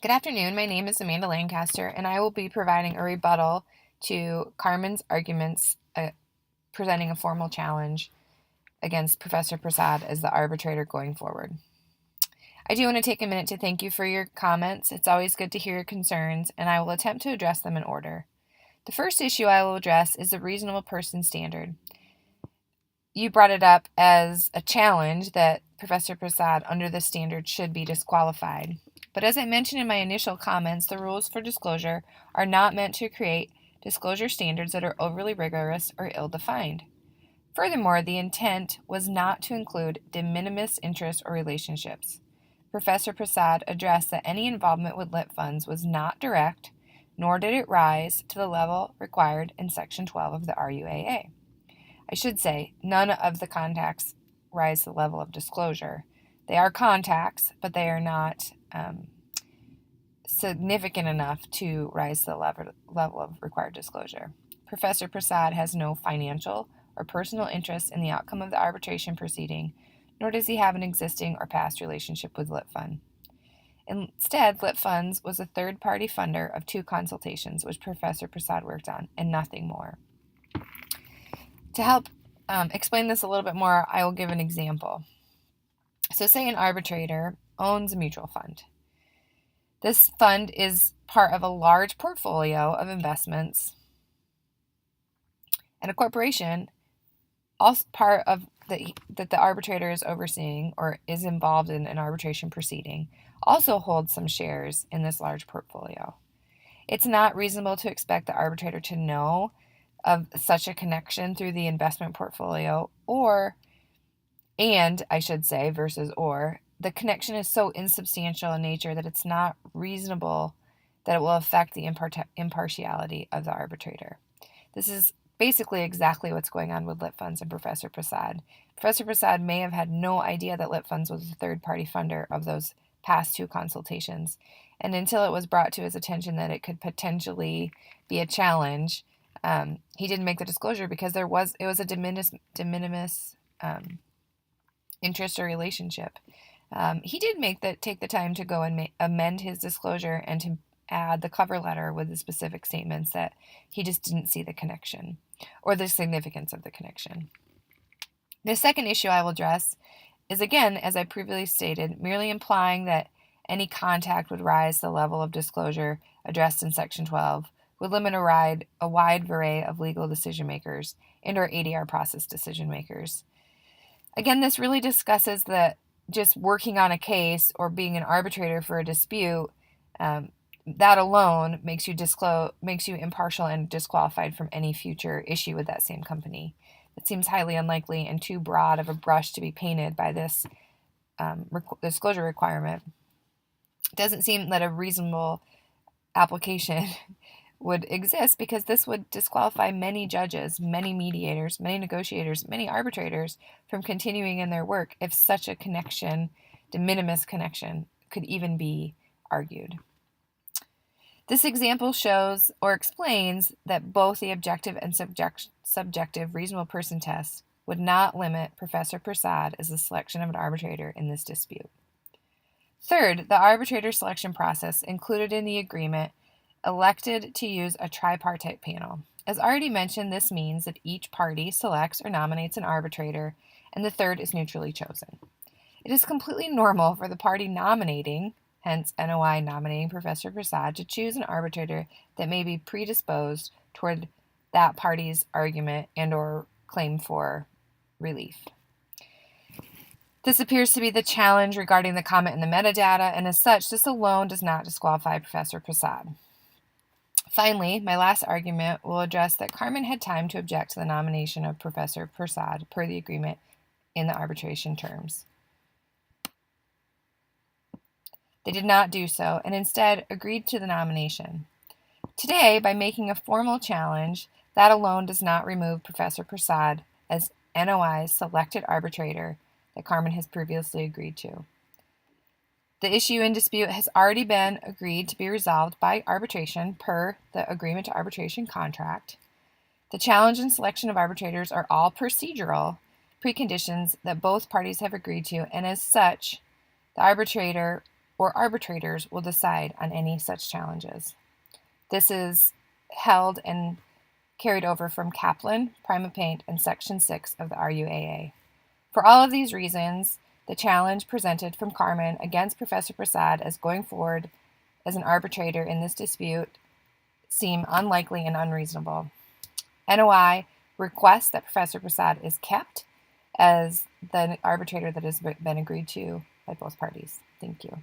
Good afternoon. My name is Amanda Lancaster, and I will be providing a rebuttal to Carmen's arguments presenting a formal challenge against Professor Prasad as the arbitrator going forward. I do want to take a minute to thank you for your comments. It's always good to hear your concerns, and I will attempt to address them in order. The first issue I will address is the reasonable person standard. You brought it up as a challenge that Professor Prasad, under this standard, should be disqualified. But as I mentioned in my initial comments, the rules for disclosure are not meant to create disclosure standards that are overly rigorous or ill-defined. Furthermore, the intent was not to include de minimis interests or relationships. Professor Prasad addressed that any involvement with lit funds was not direct, nor did it rise to the level required in Section 12 of the RUAA. I should say, none of the contacts rise to the level of disclosure. They are contacts, but they are not significant enough to rise to the level of required disclosure. Professor Prasad has no financial or personal interest in the outcome of the arbitration proceeding, nor does he have an existing or past relationship with Lit Fund. Instead, Lit Funds was a third-party funder of 2 consultations which Professor Prasad worked on, and nothing more. To help explain this a little bit more, I will give an example. So say an arbitrator owns a mutual fund. This fund is part of a large portfolio of investments, and a corporation, also part of that the arbitrator is overseeing or is involved in an arbitration proceeding, also holds some shares in this large portfolio. It's not reasonable to expect the arbitrator to know of such a connection through the investment portfolio, the connection is so insubstantial in nature that it's not reasonable that it will affect the impartiality of the arbitrator. This is basically exactly what's going on with Lit Funds and Professor Prasad. Professor Prasad may have had no idea that Lit Funds was a third-party funder of those past 2 consultations, and until it was brought to his attention that it could potentially be a challenge, he didn't make the disclosure because it was a de minimis interest or relationship. He did take the time to go and amend his disclosure and to add the cover letter with the specific statements that he just didn't see the connection or the significance of the connection. The second issue I will address is, again, as I previously stated, merely implying that any contact would rise to the level of disclosure addressed in Section 12 would limit a wide array of legal decision makers and or ADR process decision makers. Again, this really discusses that just working on a case or being an arbitrator for a dispute, that alone makes you impartial and disqualified from any future issue with that same company. It seems highly unlikely and too broad of a brush to be painted by this disclosure requirement. It doesn't seem that a reasonable application would exist because this would disqualify many judges, many mediators, many negotiators, many arbitrators from continuing in their work if such a connection, de minimis connection, could even be argued. This example shows or explains that both the objective and subjective reasonable person tests would not limit Professor Prasad as the selection of an arbitrator in this dispute. Third, the arbitrator selection process included in the agreement elected to use a tripartite panel. As already mentioned, this means that each party selects or nominates an arbitrator, and the third is neutrally chosen. It is completely normal for the party nominating, hence NOI nominating Professor Prasad, to choose an arbitrator that may be predisposed toward that party's argument and or claim for relief. This appears to be the challenge regarding the comment in the metadata, and as such, this alone does not disqualify Professor Prasad. Finally, my last argument will address that Carmen had time to object to the nomination of Professor Prasad per the agreement in the arbitration terms. They did not do so, and instead agreed to the nomination. Today, by making a formal challenge, that alone does not remove Professor Prasad as NOI's selected arbitrator that Carmen has previously agreed to. The issue in dispute has already been agreed to be resolved by arbitration per the agreement to arbitration contract. The challenge and selection of arbitrators are all procedural preconditions that both parties have agreed to, and as such, the arbitrator or arbitrators will decide on any such challenges. This is held and carried over from Kaplan, Primapaint, and Section 6 of the RUAA. For all of these reasons, the challenge presented from Carmen against Professor Prasad as going forward as an arbitrator in this dispute seem unlikely and unreasonable. NOI requests that Professor Prasad is kept as the arbitrator that has been agreed to by both parties. Thank you.